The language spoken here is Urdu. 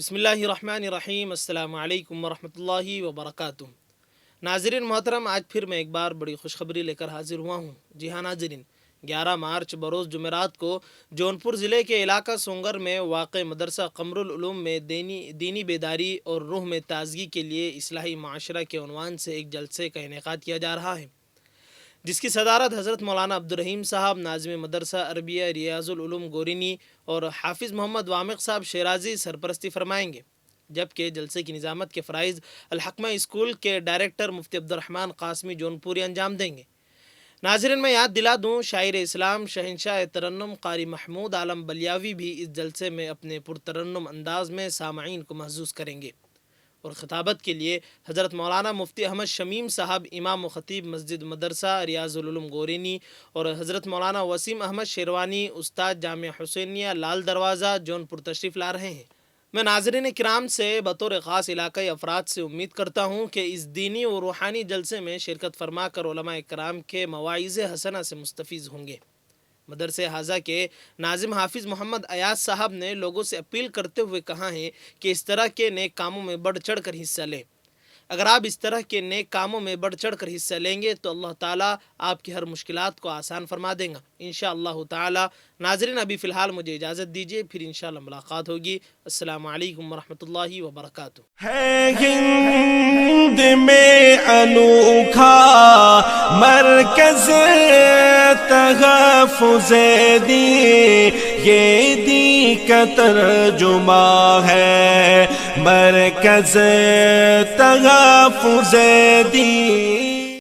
بسم اللہ الرحمن الرحیم، السلام علیکم ورحمۃ اللہ وبرکاتہ۔ ناظرین محترم، آج پھر میں ایک بار بڑی خوشخبری لے کر حاضر ہوا ہوں۔ جی ہاں ناظرین، 11 مارچ بروز جمعرات کو جونپور ضلع کے علاقہ سونگر میں واقع مدرسہ قمر العلوم میں دینی بیداری اور روح میں تازگی کے لیے اصلاحی معاشرہ کے عنوان سے ایک جلسے کا انعقاد کیا جا رہا ہے، جس کی صدارت حضرت مولانا عبدالرحیم صاحب ناظم مدرسہ عربیہ ریاض العلوم گورینی اور حافظ محمد وامق صاحب شیرازی سرپرستی فرمائیں گے، جبکہ جلسے کی نظامت کے فرائض الحکمہ اسکول کے ڈائریکٹر مفتی عبدالرحمن قاسمی جونپوری انجام دیں گے۔ ناظرین، میں یاد دلا دوں، شاعر اسلام شہنشاہ ترنم قاری محمود عالم بلیاوی بھی اس جلسے میں اپنے پرترنم انداز میں سامعین کو محظوظ کریں گے، اور خطابت کے لیے حضرت مولانا مفتی احمد شمیم صاحب امام و خطیب مسجد مدرسہ ریاض العلوم گورینی اور حضرت مولانا وسیم احمد شیروانی استاد جامعہ حسینیہ لال دروازہ جونپور تشریف لا رہے ہیں۔ میں ناظرین کرام سے بطور خاص علاقائی افراد سے امید کرتا ہوں کہ اس دینی و روحانی جلسے میں شرکت فرما کر علماء کرام کے مواعظ حسنہ سے مستفیض ہوں گے۔ مدرسہ حاضہ کے ناظم حافظ محمد ایاز صاحب نے لوگوں سے اپیل کرتے ہوئے کہا ہے کہ اس طرح کے نیک کاموں میں بڑھ چڑھ کر حصہ لیں۔ اگر آپ اس طرح کے نیک کاموں میں بڑھ چڑھ کر حصہ لیں گے تو اللہ تعالیٰ آپ کی ہر مشکلات کو آسان فرما دے گا انشاءاللہ تعالیٰ۔ ناظرین، ابھی فی الحال مجھے اجازت دیجیے، پھر انشاءاللہ ملاقات ہوگی۔ السلام علیکم ورحمۃ اللہ وبرکاتہ۔ ہے ہند میں انوکھا مرکز تحفظ دین، یہ دین کا ترجمہ ہے مرکز تحفظ دین۔